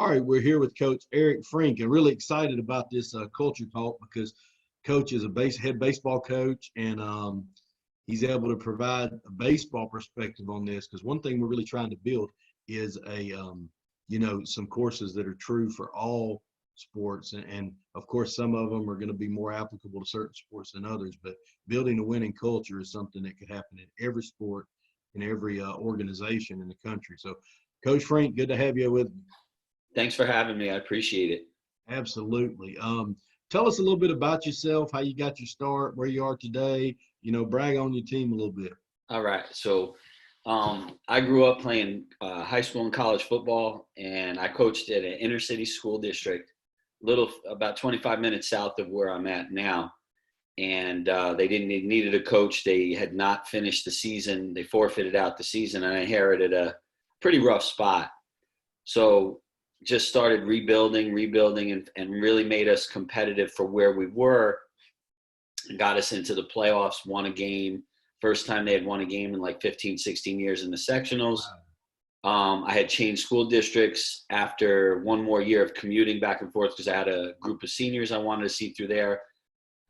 All right, we're here with Coach Eric Frink, and really excited about this culture talk because Coach is a head baseball coach, and he's able to provide a baseball perspective on this. Because one thing we're really trying to build is some courses that are true for all sports, and of course some of them are going to be more applicable to certain sports than others. But building a winning culture is something that could happen in every sport, in every organization in the country. So, Coach Frink, good to have you with me. Thanks for having me. I appreciate it. Absolutely. Tell us a little bit about yourself, how you got your start, where you are today, brag on your team a little bit. All right. So I grew up playing high school and college football, and I coached at an inner city school district, about 25 minutes south of where I'm at now. And they needed a coach. They had not finished the season. They forfeited out the season, and I inherited a pretty rough spot. So just started rebuilding and really made us competitive for where we were and got us into the playoffs, won a game. First time they had won a game in like 15, 16 years in the sectionals. I had changed school districts after one more year of commuting back and forth because I had a group of seniors I wanted to see through there.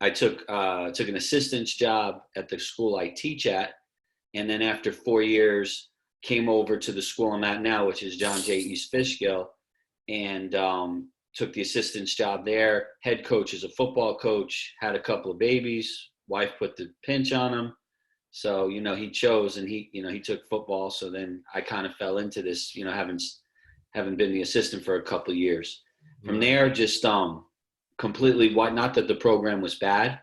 I took an assistant's job at the school I teach at. And then after 4 years, came over to the school I'm at now, which is John J. East Fishkill, and took the assistant's job there. Head coach is a football coach, had a couple of babies. Wife put the pinch on him. So, he chose and he took football. So then I kind of fell into this, having been the assistant for a couple of years. From there, just completely, not that the program was bad.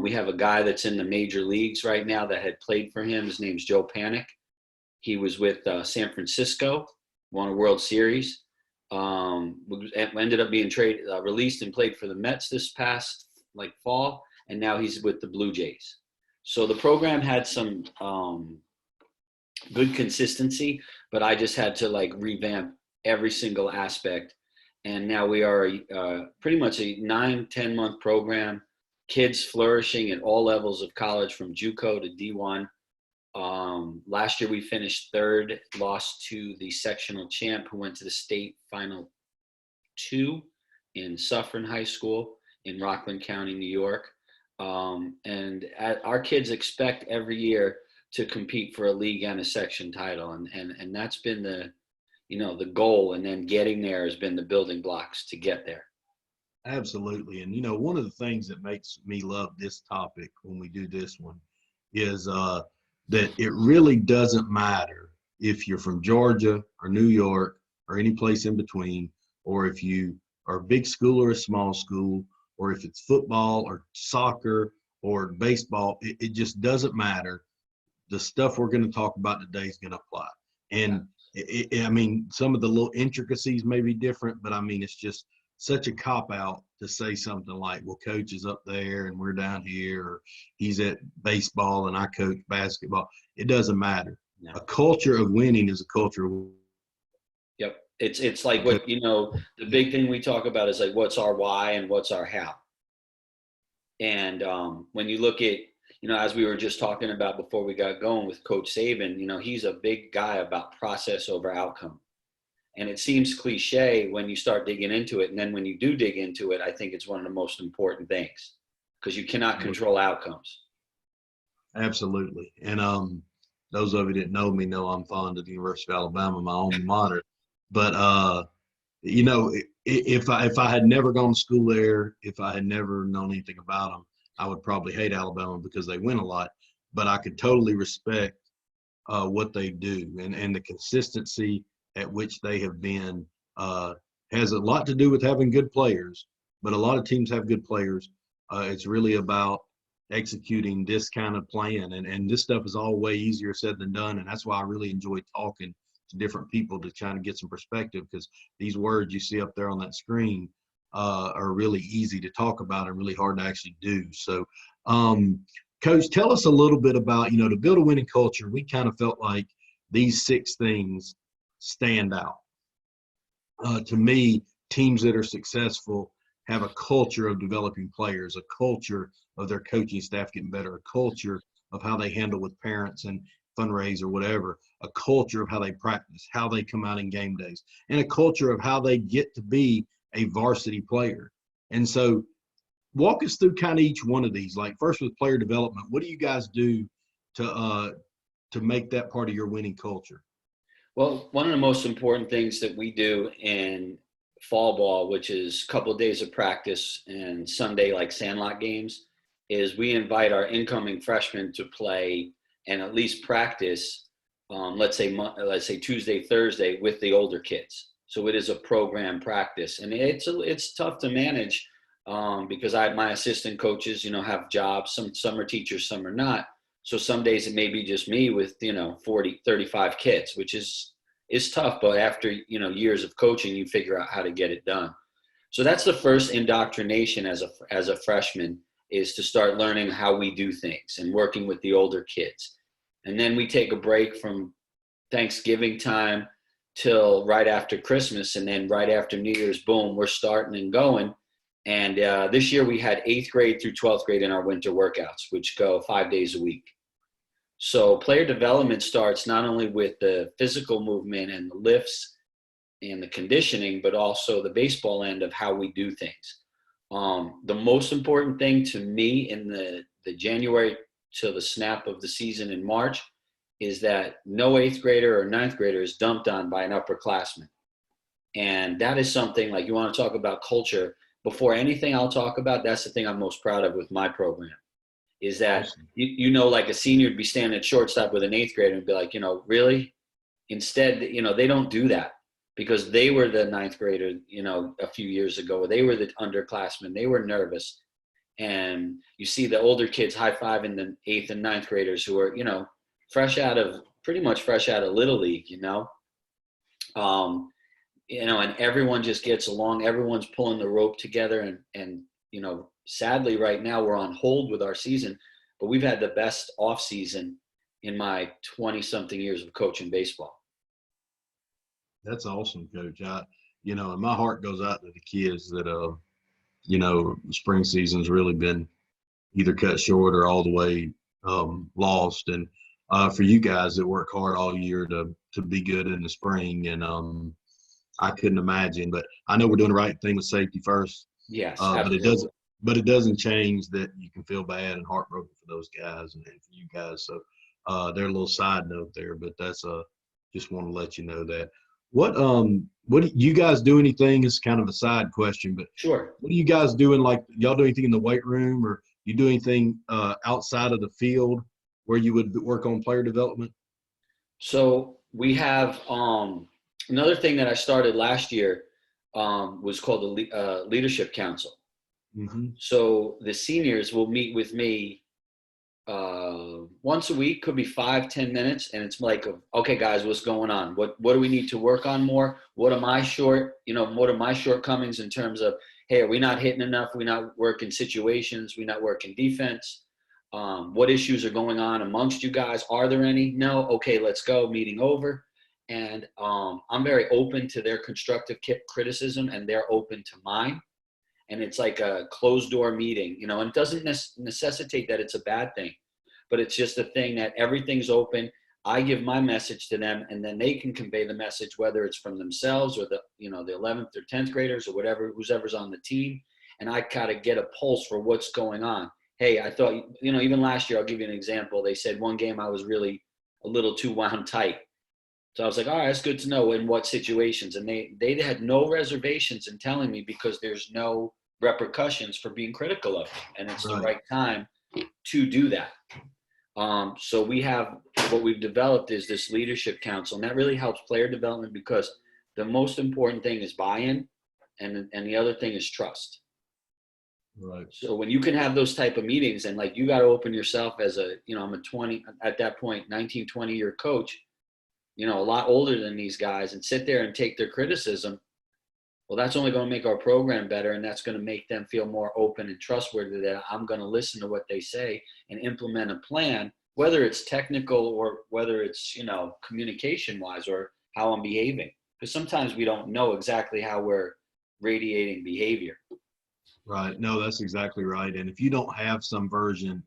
We have a guy that's in the major leagues right now that had played for him. His name's Joe Panic. He was with San Francisco, won a World Series. Ended up being released and played for the Mets this past fall, and now he's with the Blue Jays. So the program had some good consistency, but I just had to revamp every single aspect. And now we are pretty much a 9-10 month program, kids flourishing at all levels of college from JUCO to D1. Last year we finished third, lost to the sectional champ who went to the state final 2 in Suffern High School in Rockland County, New York. And our kids expect every year to compete for a league and a section title. And that's been the goal. And then getting there has been the building blocks to get there. Absolutely. And, one of the things that makes me love this topic when we do this one is that it really doesn't matter if you're from Georgia or New York or any place in between, or if you are a big school or a small school, or if it's football or soccer or baseball, it just doesn't matter. The stuff we're going to talk about today is going to apply. And some of the little intricacies may be different, but it's just such a cop-out to say something like, well, coach is up there and we're down here, or he's at baseball and I coach basketball. It doesn't matter. No. A culture of winning is a culture of winning. Yep. It's like what, the big thing we talk about is what's our why and what's our how. And when you look at, as we were just talking about before we got going with Coach Saban, he's a big guy about process over outcome. And it seems cliche when you start digging into it. And then when you do dig into it, I think it's one of the most important things because you cannot control outcomes. Absolutely. And those of you that know me know I'm fond of the University of Alabama, my alma mater. But, if I had never gone to school there, if I had never known anything about them, I would probably hate Alabama because they win a lot. But I could totally respect what they do. And the consistency at which they have been has a lot to do with having good players, but a lot of teams have good players. It's really about executing this kind of plan, and this stuff is all way easier said than done, and that's why I really enjoy talking to different people to try to get some perspective, because these words you see up there on that screen are really easy to talk about and really hard to actually do. So, Coach, tell us a little bit about, to build a winning culture, we kind of felt like these 6 things stand out. To me, teams that are successful have a culture of developing players, a culture of their coaching staff getting better, a culture of how they handle with parents. And fundraiser, whatever, a culture of how they practice, how they come out in game days, and a culture of how they get to be a varsity player. And so walk us through kind of each one of these. Like first with player development, what do you guys do to make that part of your winning culture? Well, one of the most important things that we do in fall ball, which is a couple of days of practice and Sunday like sandlot games, is we invite our incoming freshmen to play and at least practice, let's say Tuesday, Thursday with the older kids. So it is a program practice, and it's tough to manage because my assistant coaches, have jobs. Some are teachers, some are not. So some days it may be just me with 40, 35 kids, which is tough. But after years of coaching, you figure out how to get it done. So that's the first indoctrination as a freshman, is to start learning how we do things and working with the older kids. And then we take a break from Thanksgiving time till right after Christmas, and then right after New Year's, boom, we're starting and going. And this year we had 8th grade through 12th grade in our winter workouts, which go 5 days a week. So player development starts not only with the physical movement and the lifts and the conditioning, but also the baseball end of how we do things. The most important thing to me in the January to the snap of the season in March is that no 8th grader or 9th grader is dumped on by an upperclassman. And that is something, like, you want to talk about culture. Before anything I'll talk about, that's the thing I'm most proud of with my program, is that, Awesome. like a senior would be standing at shortstop with an 8th grader and be like, really? Instead, they don't do that, because they were the 9th grader, a few years ago. They were the underclassmen. They were nervous. And you see the older kids high-fiving the 8th and 9th graders who are, pretty much fresh out of Little League, and everyone just gets along. Everyone's pulling the rope together. And sadly, right now we're on hold with our season, but we've had the best off season in my 20-something years of coaching baseball. That's awesome, Coach. And my heart goes out to the kids that, spring season's really been either cut short or all the way lost. And for you guys that work hard all year to be good in the spring, and I couldn't imagine. But I know we're doing the right thing with safety first. Yes, But it absolutely. doesn't. But it doesn't change that you can feel bad and heartbroken for those guys and for you guys. So they're a little side note there, but that's just want to let you know that. What do you guys do anything? It's kind of a side question, but Sure. what are you guys doing? Like, y'all do anything in the weight room, or you do anything outside of the field where you would work on player development? So we have another thing that I started last year, was called the Leadership Council. Mm-hmm. So the seniors will meet with me once a week, could be 5-10 minutes, and it's like, okay guys, what's going on? What do we need to work on more? What are my shortcomings in terms of, hey, are we not hitting enough? We're not working situations, we're not working defense. What issues are going on amongst you guys? Are there any? No. Okay, let's go. Meeting over. And I'm very open to their constructive criticism, and they're open to mine. And it's like a closed door meeting, and it doesn't necessitate that it's a bad thing, but it's just a thing that everything's open. I give my message to them, and then they can convey the message, whether it's from themselves or the 11th or 10th graders or whoever's on the team. And I kind of get a pulse for what's going on. Hey, I thought, even last year, I'll give you an example. They said one game I was really a little too wound tight. So I was like, all right, that's good to know in what situations. And they had no reservations in telling me, because there's no repercussions for being critical of it. And it's the Right. right time to do that. So what we've developed is this leadership council, and that really helps player development, because the most important thing is buy-in, and the other thing is trust. Right. So when you can have those type of meetings, and like, you got to open yourself as I'm a 20, at that point, 19, 20-year coach, a lot older than these guys, and sit there and take their criticism. Well, that's only going to make our program better, and that's going to make them feel more open and trustworthy, that I'm going to listen to what they say and implement a plan, whether it's technical or whether it's, communication-wise, or how I'm behaving. Because sometimes we don't know exactly how we're radiating behavior. Right. No, that's exactly right. And if you don't have some version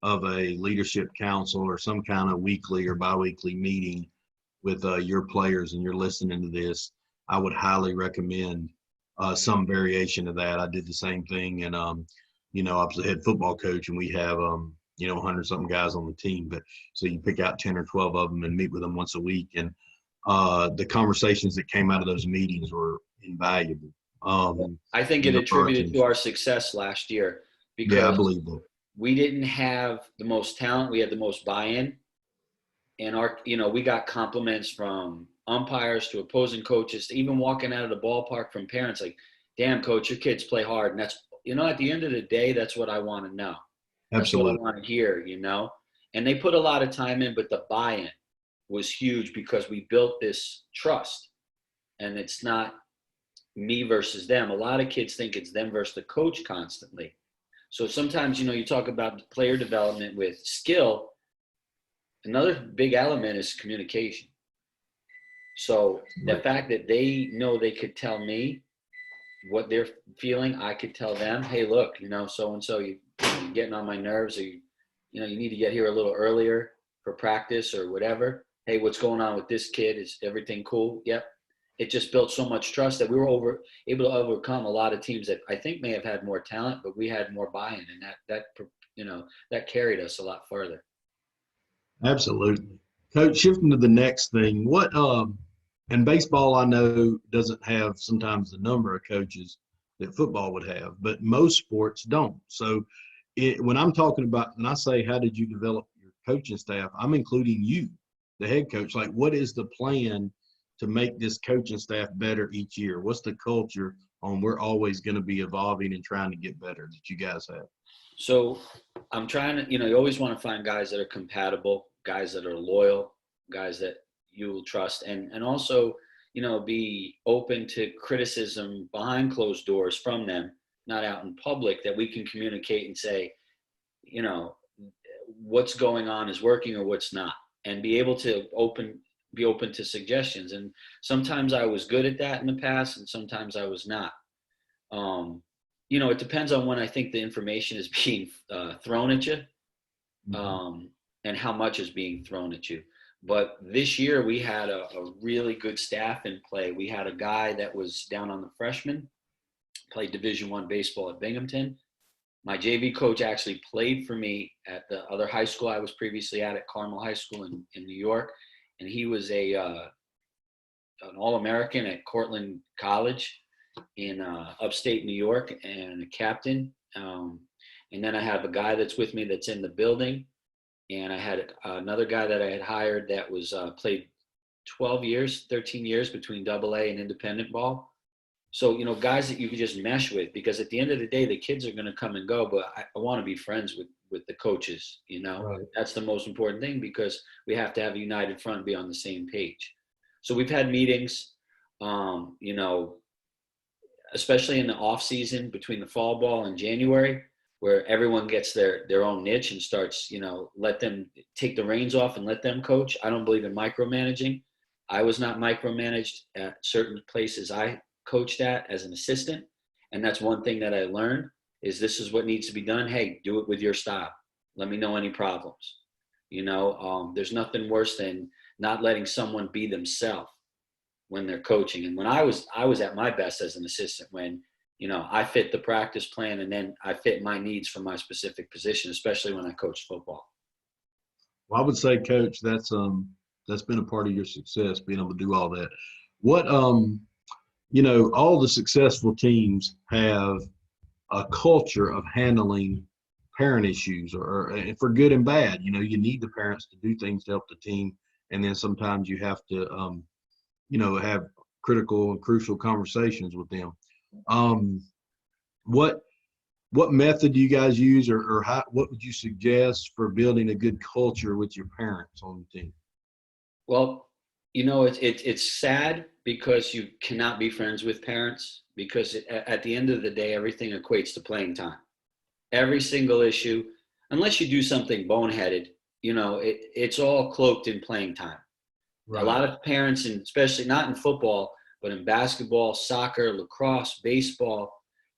of a leadership council or some kind of weekly or biweekly meeting with your players and you're listening to this, I would highly recommend some variation of that. I did the same thing, and you know, I was the head football coach, and we have you know, 100 something guys on the team. But so you pick out 10 or 12 of them and meet with them once a week, and the conversations that came out of those meetings were invaluable. I think You it know, for our attributed to teams. our success last year Yeah, I because believe that. we didn't have the most talent. We had the most buy-in, and we got compliments from umpires to opposing coaches to even walking out of the ballpark from parents like, "Damn, coach, your kids play hard." And that's, at the end of the day, that's what I want to know. That's what I Absolutely. want to hear. And they put a lot of time in, but the buy-in was huge because we built this trust, and it's not me versus them. A lot of kids think it's them versus the coach constantly. So sometimes, you talk about player development with skill. Another big element is communication. So the Right. fact that they know they could tell me what they're feeling, I could tell them, hey, look, so and so, you're getting on my nerves, or you need to get here a little earlier for practice or whatever. Hey, what's going on with this kid? Is everything cool? Yep. It just built so much trust that we were able to overcome a lot of teams that I think may have had more talent, but we had more buy-in, and that carried us a lot further. Absolutely. Coach, shifting to the next thing, what and baseball I know doesn't have sometimes the number of coaches that football would have, but most sports don't. So when I'm talking about, when I say how did you develop your coaching staff, I'm including you, the head coach. Like, what is the plan to make this coaching staff better each year? What's the culture on we're always going to be evolving and trying to get better that you guys have? So I'm trying to, you always want to find guys that are compatible, guys that are loyal, guys that you will trust, and also, be open to criticism behind closed doors from them, not out in public, that we can communicate and say, you know, what's going on is working or what's not, and be able to be open to suggestions. And sometimes I was good at that in the past, and sometimes I was not. Um, it depends on when I think the information is being thrown at you, Mhm. um, and how much is being thrown at you. But this year we had a really good staff in play. We had a guy that was down on the freshman, played Division I baseball at Binghamton. My JV coach actually played for me at the other high school I was previously at Carmel High School in New York, and he was an All-American at Cortland College in upstate New York, and a captain. And then I have a guy that's with me that's in the building, and I had another guy that I had hired that was played 12 years, 13 years between Double A and independent ball. So, guys that you can just mesh with, because at the end of the day, the kids are going to come and go, but I want to be friends with the coaches. Right. That's the most important thing, because we have to have a united front and be on the same page. So we've had meetings, um, you know, especially in the off season between the fall ball and January, where everyone gets their own niche and starts, let them take the reins off and let them coach. I don't believe in micromanaging. I was not micromanaged at certain places I coached at as an assistant, and that's one thing that I learned is this is what needs to be done. Hey, do it with your style. Let me know any problems. There's nothing worse than not letting someone be themselves when they're coaching. And when I was at my best as an assistant, when I fit the practice plan, and then I fit my needs for my specific position, especially when I coached football. Well, I would say, Coach, that's been a part of your success, being able to do all that. What you know, all the successful teams have a culture of handling parent issues, or for good and bad. You know, you need the parents to do things to help the team, and then sometimes you have to, you know, have critical and crucial conversations with them. Um, what what method do you guys use, or what would you suggest for building a good culture with your parents on the team? Well, it's sad because you cannot be friends with parents, because at the end of the day, everything equates to playing time. Every single issue, unless you do something boneheaded, it's all cloaked in playing time. A Right. lot of parents, and especially not in football, but in basketball, soccer, lacrosse, baseball,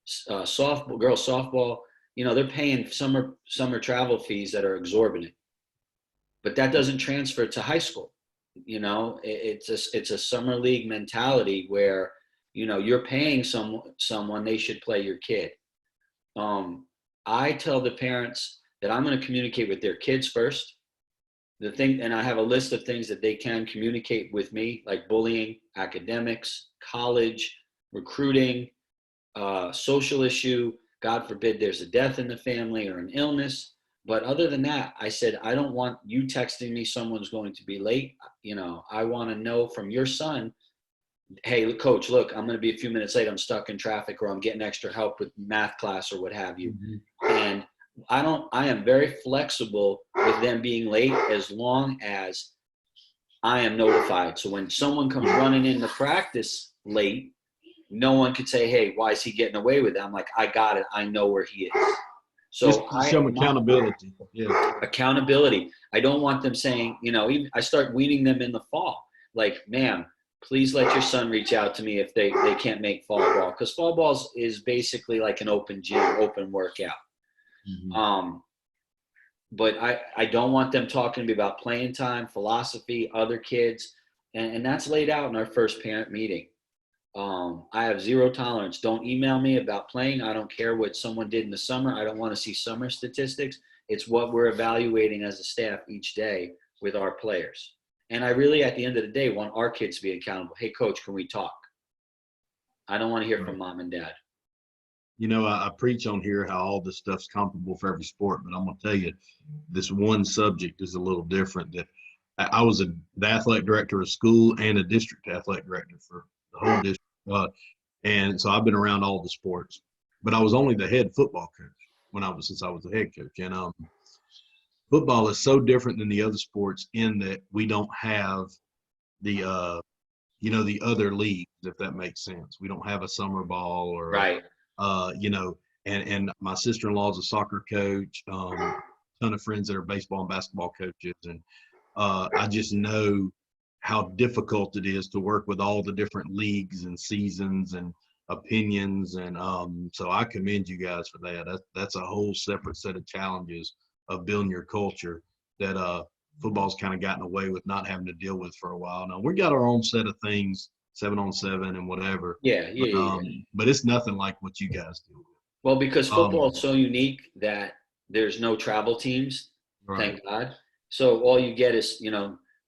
softball, girls softball, they're paying summer travel fees that are exorbitant, but that doesn't transfer to high school. It's a summer league mentality where, you're paying someone, they should play your kid. I tell the parents that I'm going to communicate with their kids first. And I have a list of things that they can communicate with me, like bullying, academics, college, recruiting, social issue. God forbid there's a death in the family or an illness. But other than that, I said, I don't want you texting me someone's going to be late. I want to know from your son, hey, coach, look, I'm going to be a few minutes late. I'm stuck in traffic, or I'm getting extra help with math class or what have you. Mm-hmm. And I am very flexible with them being late as long as I am notified. So when someone comes running into practice late, no one could say, hey, why is he getting away with it? I'm like, I got it. I know where he is. So Just some accountability. Yeah. Accountability. I don't want them saying, even I start weaning them in the fall. Like, ma'am, please let your son reach out to me if they can't make fall ball. Because fall balls is basically like an open gym, open workout. Mm-hmm. But I don't want them talking to me about playing time, philosophy, other kids. And that's laid out in our first parent meeting. I have zero tolerance. Don't email me about playing. I don't care what someone did in the summer. I don't want to see summer statistics. It's what we're evaluating as a staff each day with our players. And I really, at the end of the day, want our kids to be accountable. Hey, coach, can we talk? I don't want to hear from mom and dad. I preach on here how all this stuff's comparable for every sport, but I'm going to tell you, this one subject is a little different. That I was the athletic director of school and a district athletic director for the whole district. And so I've been around all the sports, but I was only the head football coach since I was the head coach. And football is so different than the other sports in that we don't have the the other leagues, if that makes sense. We don't have a summer ball or right. And my sister-in-law is a soccer coach. Ton of friends that are baseball and basketball coaches, and I just know how difficult it is to work with all the different leagues and seasons and opinions. And so I commend you guys for that. That's a whole separate set of challenges of building your culture that football's kind of gotten away with not having to deal with for a while. Now we got our own set of things, 7-on-7 and whatever. Yeah. But it's nothing like what you guys do. Well, because football is so unique that there's no travel teams, Right. thank God. So all you get is,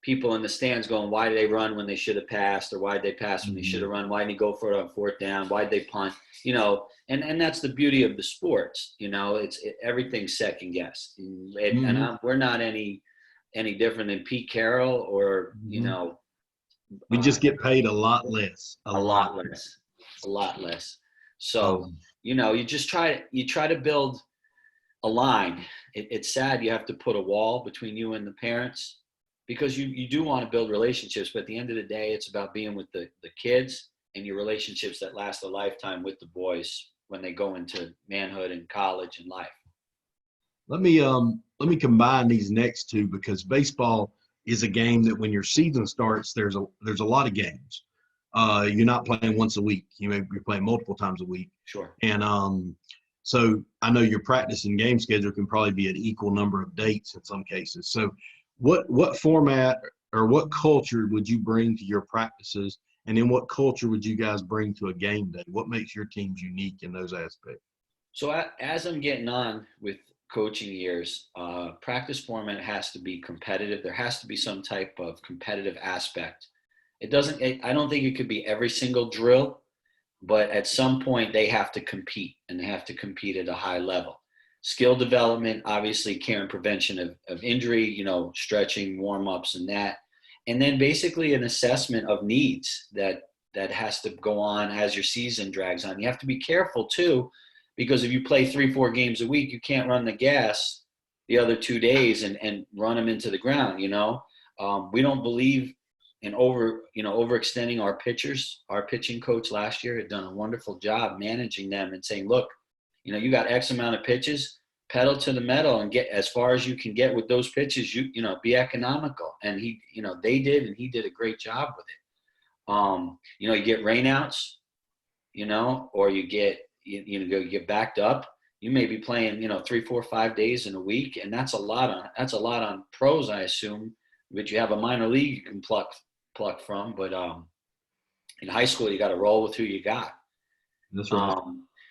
people in the stands going, why did they run when they should have passed? Or why did they pass when they should have run? Why didn't he go for it on fourth down? Why did they punt? And that's the beauty of the sports. Everything's second guessed. And we're not any different than Pete Carroll or, we just get paid a lot less. A lot less. So, you just try to build a line. It's sad you have to put a wall between you and the parents because you do want to build relationships, but at the end of the day, it's about being with the kids and your relationships that last a lifetime with the boys when they go into manhood and college and life. Let me combine these next two because baseball is a game that when your season starts, there's a lot of games. You're not playing once a week. You're playing multiple times a week. Sure. And so I know your practice and game schedule can probably be an equal number of dates in some cases. So what format or what culture would you bring to your practices? And then what culture would you guys bring to a game day? What makes your teams unique in those aspects? So as I'm getting on with coaching years, practice format has to be competitive. There has to be some type of competitive aspect. I don't think it could be every single drill, but at some point they have to compete and they have to compete at a high level. Skill development, obviously care and prevention of injury, stretching, warm-ups and that. And then basically an assessment of needs that has to go on as your season drags on. You have to be careful too, because if you play 3-4 games a week, you can't run the gas the other 2 days and run them into the ground. We don't believe in overextending our pitchers. Our pitching coach last year had done a wonderful job managing them and saying, look, you got X amount of pitches, pedal to the metal and get as far as you can get with those pitches, be economical. And they did, and he did a great job with it. You get rainouts, or you get, you get backed up, you may be playing, 3, 4, 5 days in a week, and that's a lot on pros, I assume. But you have a minor league you can pluck from. But in high school, you got to roll with who you got. That's right.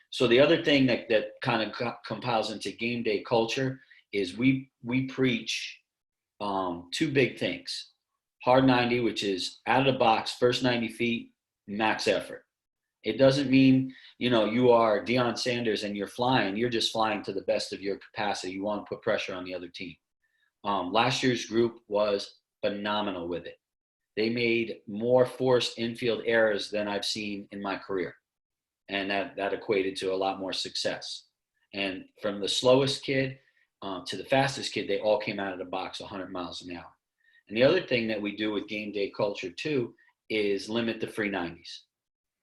So the other thing that kind of compiles into game day culture is we preach two big things: hard 90, which is out of the box, first 90 feet, max effort. It doesn't mean, you are Deion Sanders and you're flying. You're just flying to the best of your capacity. You want to put pressure on the other team. Last year's group was phenomenal with it. They made more forced infield errors than I've seen in my career. And that equated to a lot more success. And from the slowest kid to the fastest kid, they all came out of the box 100 miles an hour. And the other thing that we do with game day culture too is limit the free 90s.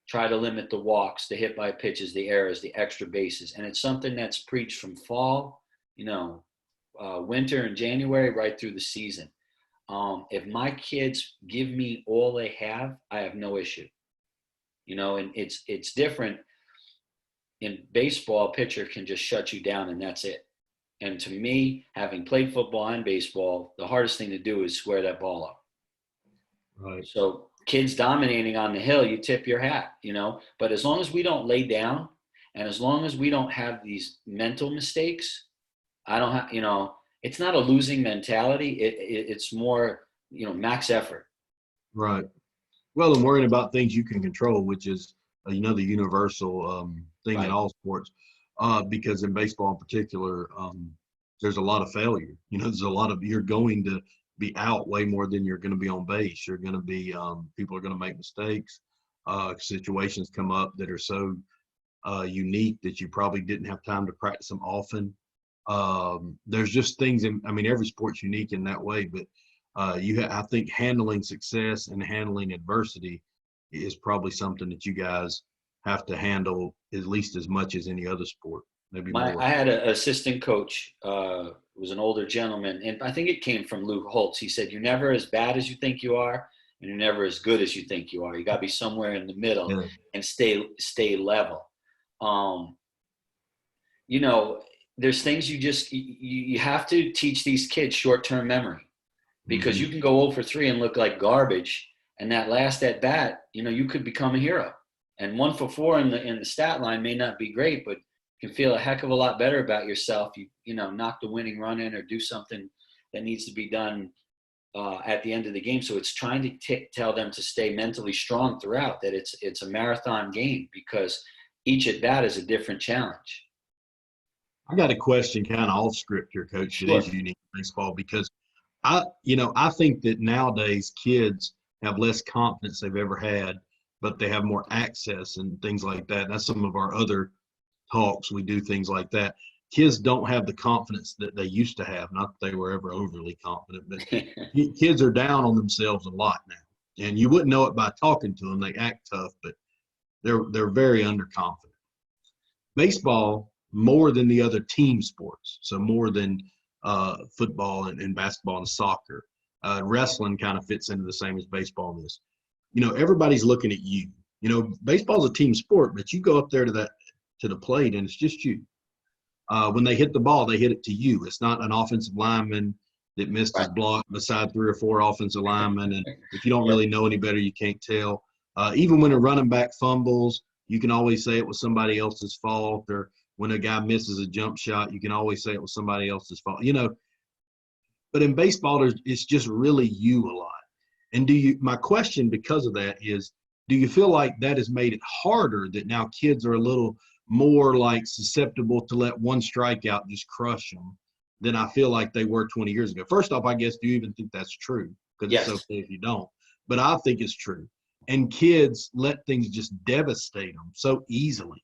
Try to limit the walks, the hit by pitches, the errors, the extra bases. And it's something that's preached from fall, winter and January right through the season. If my kids give me all they have, I have no issue. And it's different. In baseball, a pitcher can just shut you down and that's it. And to me, having played football and baseball, the hardest thing to do is square that ball up. Right. So kids dominating on the hill, you tip your hat, but as long as we don't lay down and as long as we don't have these mental mistakes, I don't have, it's not a losing mentality. It's more, max effort. Right. Well, and worrying about things you can control, which is the universal thing Right. in all sports. Because in baseball in particular, there's a lot of failure. You're going to be out way more than you're going to be on base. You're going to be, people are going to make mistakes. Situations come up that are so unique that you probably didn't have time to practice them often. There's just things every sport's unique in that way, but I think handling success and handling adversity is probably something that you guys have to handle at least as much as any other sport, maybe more. I had an assistant coach, was an older gentleman, and I think it came from Lou Holtz. He said, "You're never as bad as you think you are, and you're never as good as you think you are. You got to be somewhere in the middle and stay level." There's things you have to teach these kids short-term memory, because you can go 0 for 3 and look like garbage, and that last at bat, you could become a hero. And 1 for 4 in the stat line may not be great, but you can feel a heck of a lot better about yourself. You knock the winning run in or do something that needs to be done at the end of the game. So it's trying to tell them to stay mentally strong throughout, that it's a marathon game, because each at bat is a different challenge. I got a question kind of off script here, Coach. Sure. It is unique in baseball because I think that nowadays kids have less confidence they've ever had, but they have more access and things like that. That's some of our other talks. We do things like that. Kids don't have the confidence that they used to have. Not that they were ever overly confident, but kids are down on themselves a lot now. And you wouldn't know it by talking to them. They act tough, but they're very underconfident. Baseball, more than the other team sports, so more than football and basketball and soccer. Wrestling kind of fits into the same as baseball in this. Everybody's looking at you. Baseball's a team sport, but you go up there to the plate and it's just you. When they hit the ball, they hit it to you. It's not an offensive lineman that missed his block beside 3 or 4 offensive linemen. And if you don't really know any better, you can't tell. Even when a running back fumbles, you can always say it was somebody else's fault. Or when a guy misses a jump shot, you can always say it was somebody else's fault. But in baseball, it's just really you a lot. And my question because of that is, do you feel like that has made it harder, that now kids are a little more like susceptible to let one strikeout just crush them than I feel like they were 20 years ago? First off, I guess, do you even think that's true? Because It's okay if you don't. But I think it's true. And kids let things just devastate them so easily.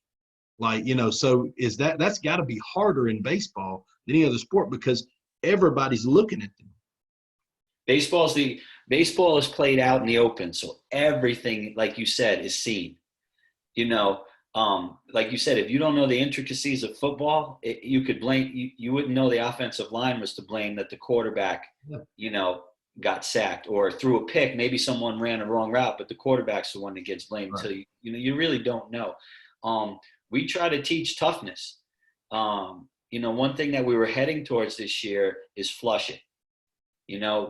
So that's got to be harder in baseball than any other sport because everybody's looking at them. Baseball is played out in the open, so everything, like you said, is seen. Like you said, if you don't know the intricacies of football, you could blame. You wouldn't know the offensive line was to blame that the quarterback, got sacked or threw a pick. Maybe someone ran a wrong route, but the quarterback's the one that gets blamed. Right. So you really don't know. We try to teach toughness. One thing that we were heading towards this year is flush it.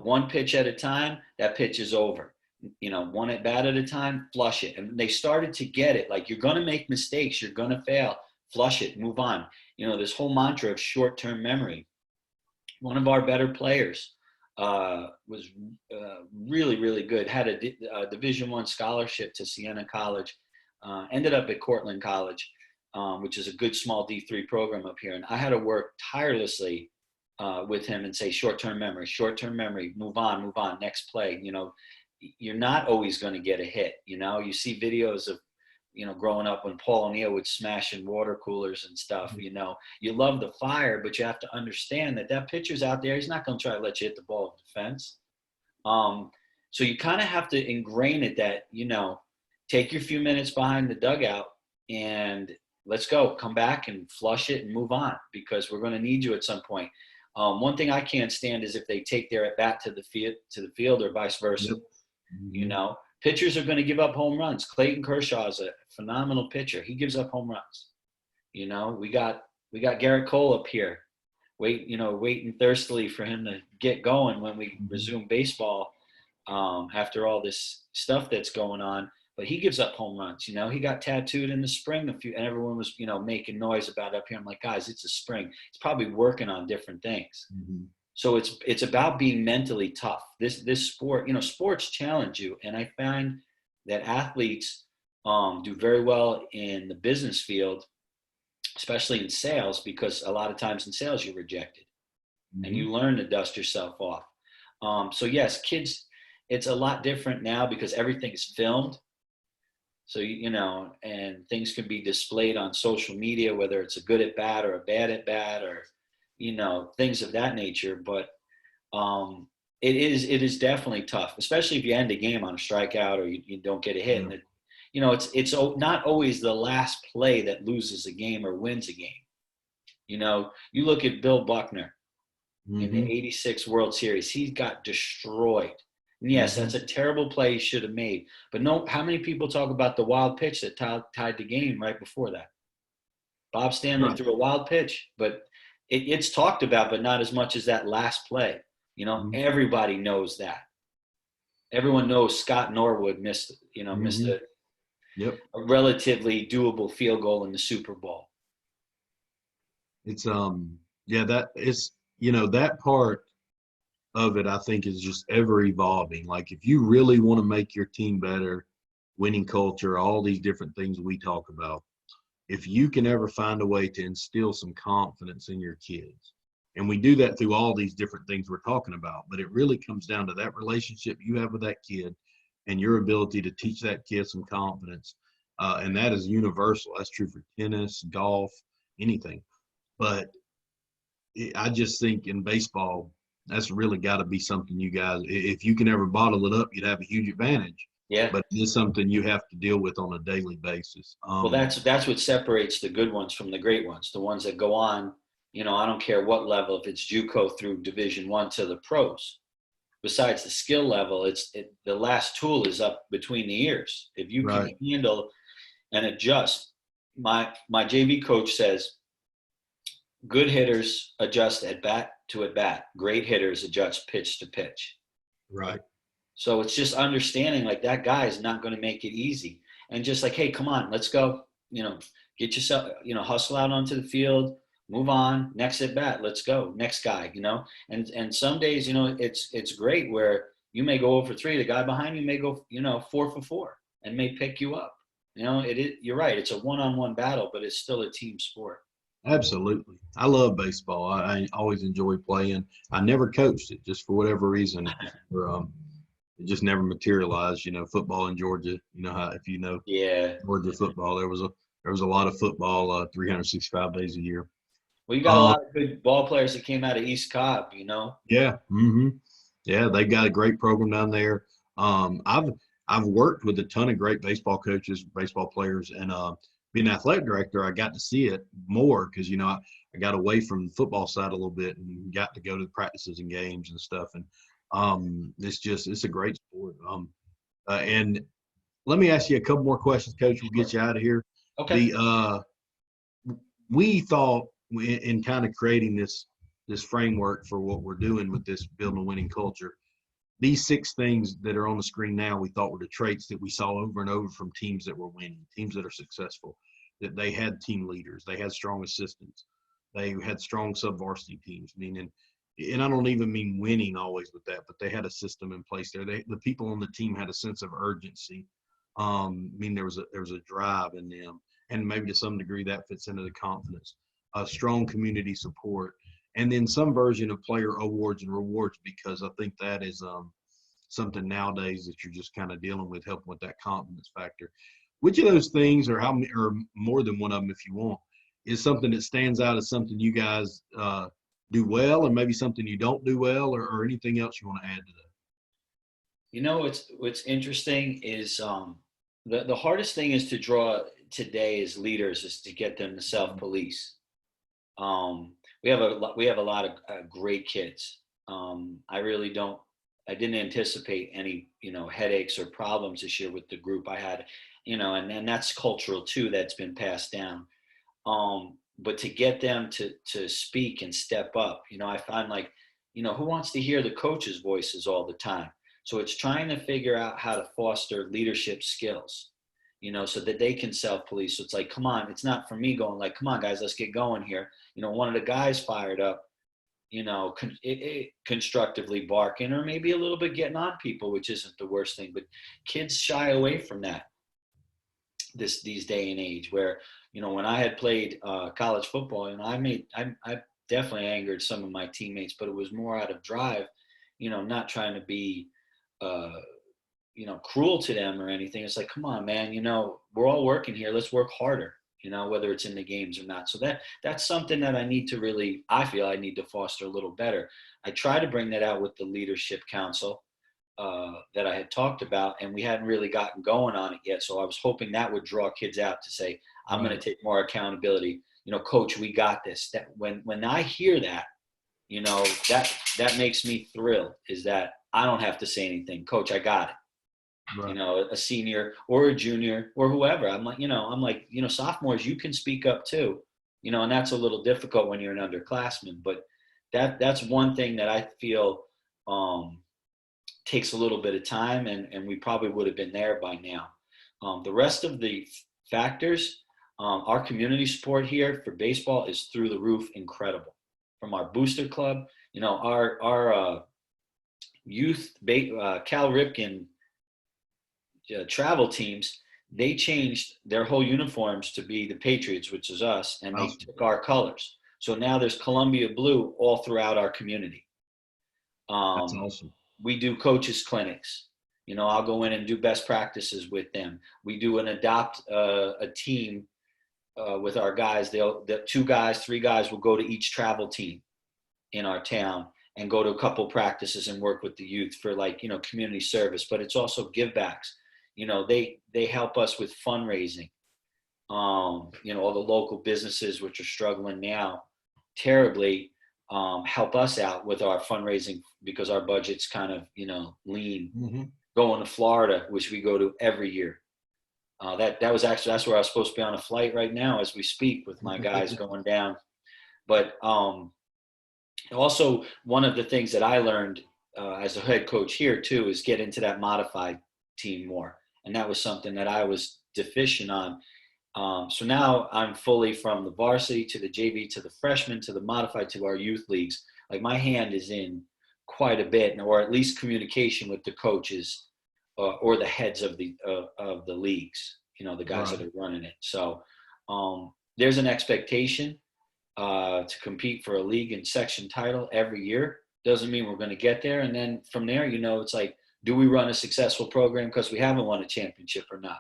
One pitch at a time, that pitch is over. One at bat at a time, flush it. And they started to get it. Like, you're going to make mistakes. You're going to fail. Flush it, move on. This whole mantra of short-term memory. One of our better players was really, really good, had a Division I scholarship to Siena College, ended up at Cortland College, which is a good small D3 program up here. And I had to work tirelessly with him and say, short-term memory, move on, next play. You're not always going to get a hit. You see videos of, growing up when Paul O'Neill would smash in water coolers and stuff. You love the fire, but you have to understand that pitcher's out there. He's not going to try to let you hit the ball at the fence. So you kind of have to ingrain it that, take your few minutes behind the dugout and let's go, come back and flush it and move on, because we're going to need you at some point. One thing I can't stand is if they take their at bat to the field or vice versa. Yep. Mm-hmm. Pitchers are going to give up home runs. Clayton Kershaw is a phenomenal pitcher. He gives up home runs. We got Garrett Cole up here, waiting thirstily for him to get going when we resume baseball after all this stuff that's going on. But he gives up home runs. He got tattooed in the spring and everyone was, making noise about it up here. I'm like, guys, it's a spring. It's probably working on different things. Mm-hmm. So it's about being mentally tough. This sport, sports challenge you. And I find that athletes do very well in the business field, especially in sales, because a lot of times in sales you're rejected. Mm-hmm. And you learn to dust yourself off. So yes, kids, it's a lot different now because everything is filmed. So, and things can be displayed on social media, whether it's a good at bat or a bad at bat or, things of that nature. But it is definitely tough, especially if you end a game on a strikeout or you don't get a hit. Mm-hmm. And it's not always the last play that loses a game or wins a game. You look at Bill Buckner mm-hmm. in the '86 World Series, he got destroyed. And yes, that's a terrible play he should have made. But how many people talk about the wild pitch that tied the game right before that? Bob Stanley threw a wild pitch, but it's talked about, but not as much as that last play. Everybody knows that. Everyone knows Scott Norwood missed a relatively doable field goal in the Super Bowl. It's that is that part of it, I think, is just ever evolving. Like, if you really want to make your team better, winning culture, all these different things we talk about, if you can ever find a way to instill some confidence in your kids, and we do that through all these different things we're talking about, but it really comes down to that relationship you have with that kid and your ability to teach that kid some confidence. And that is universal. That's true for tennis, golf, anything. But I just think in baseball, that's really got to be something you guys, if you can ever bottle it up, you'd have a huge advantage. Yeah. But it's something you have to deal with on a daily basis. Well, that's what separates the good ones from the great ones, the ones that go on, I don't care what level, if it's JUCO through Division I to the pros. Besides the skill level, the last tool is up between the ears. If you can handle and adjust. My JV coach says, good hitters adjust at bat to at bat. Great hitters adjust pitch to pitch. Right. So it's just understanding, like, that guy is not going to make it easy. And just like, hey, come on, let's go. Get yourself, hustle out onto the field, move on, next at bat, let's go, next guy, And some days, it's great where you may go 0 for 3. The guy behind you may go, 4 for 4 and may pick you up. You're right. It's a one-on-one battle, but it's still a team sport. Absolutely. I love baseball. I always enjoy playing. I never coached it, just for whatever reason. It just never materialized. Football in Georgia, Georgia football, there was a lot of football 365 days a year. Well, you got a lot of good ball players that came out of East Cobb, Yeah. Mm-hmm. Yeah, they've got a great program down there. I've worked with a ton of great baseball coaches, baseball players, and being an athletic director, I got to see it more because, I got away from the football side a little bit and got to go to the practices and games and stuff. And it's a great sport. And let me ask you a couple more questions, Coach. We'll get you out of here. Okay. We thought in kind of creating this framework for what we're doing with this building a winning culture, these 6 things that are on the screen now, we thought were the traits that we saw over and over from teams that were winning, teams that are successful, that they had team leaders, they had strong assistants, they had strong sub-varsity teams, meaning, and I don't even mean winning always with that, but they had a system in place there. The people on the team had a sense of urgency. I mean, there was a drive in them, and maybe to some degree that fits into the confidence, strong community support, and then some version of player awards and rewards, because I think that is something nowadays that you're just kind of dealing with, helping with that confidence factor. Which of those things, or how many, or more than one of them if you want, is something that stands out as something you guys do well, and maybe something you don't do well, or anything else you want to add to that? You know, what's interesting is the hardest thing is to draw today as leaders is to get them to self-police. We have a lot of great kids. I really don't. I didn't anticipate any, headaches or problems this year with the group I had, and that's cultural too. That's been passed down. But to get them to speak and step up, I find like, who wants to hear the coach's voices all the time? So it's trying to figure out how to foster leadership skills, so that they can self-police. So it's like, come on, it's not for me going like, come on, guys, let's get going here. One of the guys fired up, constructively barking, or maybe a little bit getting on people, which isn't the worst thing. But kids shy away from that these day and age. Where when I had played college football, and I definitely angered some of my teammates, but it was more out of drive, not trying to be cruel to them or anything. It's like, come on, man, we're all working here. Let's work harder, whether it's in the games or not. So that's something that I feel I need to foster a little better. I try to bring that out with the leadership council that I had talked about, and we hadn't really gotten going on it yet. So I was hoping that would draw kids out to say, I'm going to take more accountability. Coach, we got this. That when I hear that, that makes me thrilled, is that I don't have to say anything. Coach, I got it. Right. A senior or a junior or whoever. I'm like, sophomores, you can speak up too, and that's a little difficult when you're an underclassman, but that's one thing that I feel takes a little bit of time, and we probably would have been there by now. The rest of the factors, our community support here for baseball is through the roof, incredible. From our booster club, our youth Cal Ripken travel teams, they changed their whole uniforms to be the Patriots, which is us, and they took our colors. So now there's Columbia blue all throughout our community. That's awesome. We do coaches clinics. I'll go in and do best practices with them. We do an adopt a team with our guys. The 2 guys, 3 guys will go to each travel team in our town and go to a couple practices and work with the youth for community service. But it's also give backs. They help us with fundraising. All the local businesses which are struggling now terribly help us out with our fundraising, because our budget's kind of lean. Mm-hmm. Going to Florida, which we go to every year. That was actually, that's where I was supposed to be on a flight right now as we speak, with my guys going down. But also one of the things that I learned as a head coach here too is get into that modified team more. And that was something that I was deficient on. So now I'm fully, from the varsity to the JV to the freshman to the modified to our youth leagues. Like, my hand is in quite a bit, or at least communication with the coaches or the heads of the leagues, the guys that are running it. So there's an expectation to compete for a league and section title every year. Doesn't mean we're going to get there. And then from there, it's like, do we run a successful program because we haven't won a championship or not?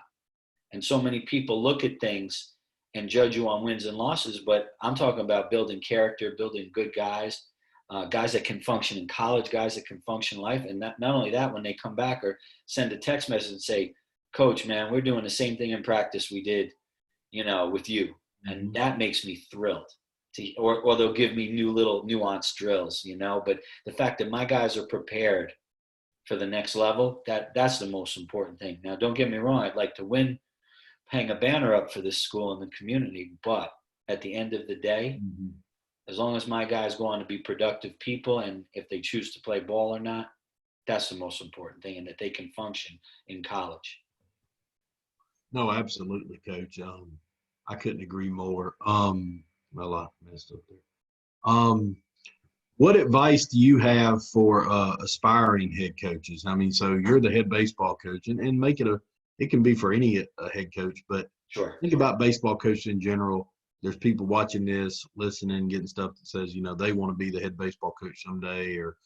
And so many people look at things and judge you on wins and losses, but I'm talking about building character, building good guys, guys that can function in college, guys that can function in life. And not only that, when they come back or send a text message and say, Coach, man, we're doing the same thing in practice we did, with you. And that makes me thrilled. Or they'll give me new little nuanced drills, but the fact that my guys are prepared for the next level, that's the most important thing. Now, don't get me wrong, I'd like to win, hang a banner up for this school and the community, but at the end of the day. Mhm. As long as my guys go on to be productive people, and if they choose to play ball or not, that's the most important thing, and that they can function in college. No, absolutely, Coach. I couldn't agree more. Well, I messed up there. Um, what advice do you have for aspiring head coaches? I mean, so you're the head baseball coach, and make it it can be for any head coach, but Sure. think about baseball coaches in general. There's people watching this, listening, getting stuff that says, they want to be the head baseball coach someday. Or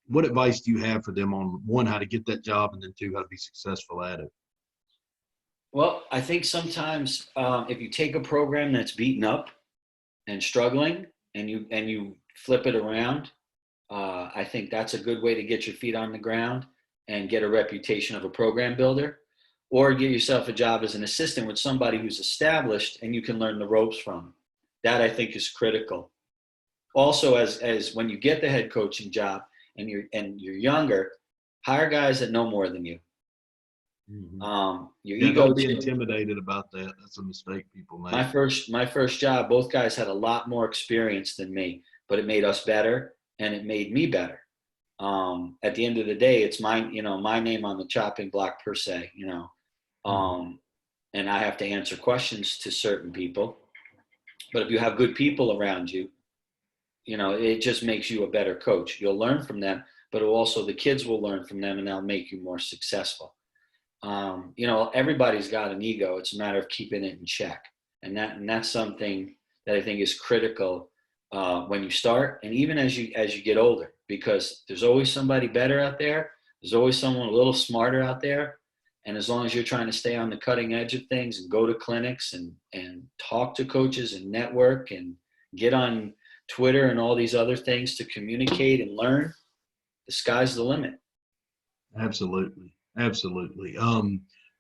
what advice do you have for them on, one, how to get that job, and then two, how to be successful at it? Well, I think sometimes if you take a program that's beaten up and struggling, and you flip it around, I think that's a good way to get your feet on the ground and get a reputation of a program builder, or get yourself a job as an assistant with somebody who's established and you can learn the ropes from. That I think is critical. Also, as when you get the head coaching job and you're younger, hire guys that know more than you. Mm-hmm. Your Yeah, ego. don't be intimidated about that. That's a mistake people My make. first job, both guys had a lot more experience than me, but it made us better and it made me better. At the end of the day, it's my name on the chopping block per se, Mm-hmm. and I have to answer questions to certain people. But if you have good people around you, it just makes you a better coach. You'll learn from them, but also the kids will learn from them, and they'll make you more successful. Everybody's got an ego. It's a matter of keeping it in check, and that's something that I think is critical when you start, and even as you get older, because there's always somebody better out there. There's always someone a little smarter out there, and as long as you're trying to stay on the cutting edge of things and go to clinics and talk to coaches and network and get on Twitter and all these other things to communicate and learn, the sky's the limit. Absolutely. Absolutely.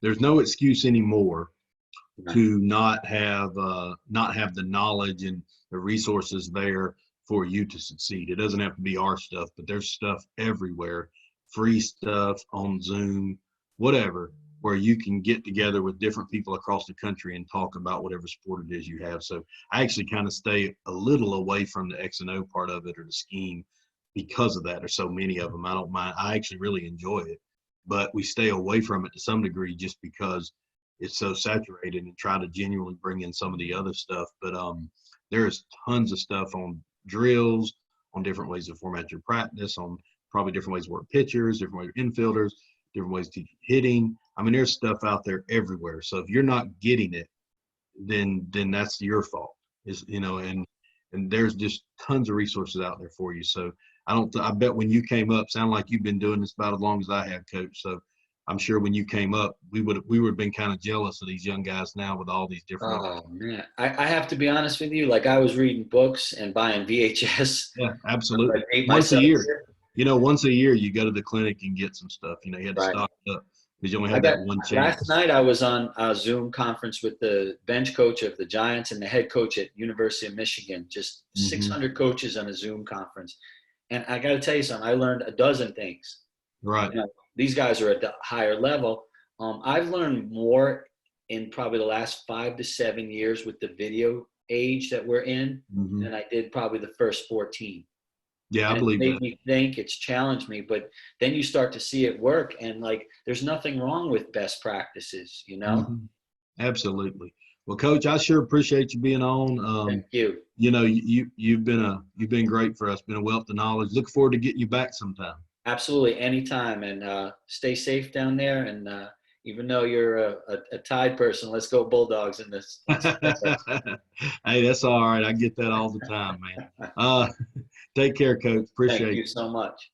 There's no excuse anymore to not have the knowledge and the resources there for you to succeed. It doesn't have to be our stuff, but there's stuff everywhere, free stuff on Zoom, whatever, where you can get together with different people across the country and talk about whatever sport it is you have. So I actually kind of stay a little away from the X and O part of it, or the scheme, because of that. There's so many of them. I don't mind. I actually really enjoy it, but we stay away from it to some degree just because it's so saturated, and try to genuinely bring in some of the other stuff. But there's tons of stuff on drills, on different ways to format your practice, on probably different ways to work pitchers, different ways to infielders, different ways to hitting. I mean, there's stuff out there everywhere. So if you're not getting it, then that's your fault. And there's just tons of resources out there for you. So I bet when you came up, sound like you've been doing this about as long as I have, Coach. So I'm sure when you came up, we would have been kind of jealous of these young guys now with all these different. Oh man, I have to be honest with you. Like, I was reading books and buying VHS. Yeah, absolutely. I hate Once a myself year, here. Once a year you go to the clinic and get some stuff. You had to Right. stock up because you only I had got that one Last chance. night I was on a Zoom conference with the bench coach of the Giants and the head coach at University of Michigan. Just Mm-hmm. 600 coaches on a Zoom conference, and I got to tell you something. I learned a dozen things. Right. These guys are at the higher level. I've learned more in probably the last 5 to 7 years with the video age that we're in Mm-hmm. than I did probably the first 14. Yeah, I And it's believe made that. me think, it's challenged me, but then you start to see it work, and like, there's nothing wrong with best practices. Mm-hmm. Absolutely. Well, Coach, I sure appreciate you being on. Thank you. You've been great for us. Been a wealth of knowledge. Look forward to getting you back sometime. Absolutely, anytime, and stay safe down there. And even though you're a Tide person, let's go Bulldogs in this. Hey, that's all right. I get that all the time, man. Take care, Coach. Thank Appreciate you you. so much.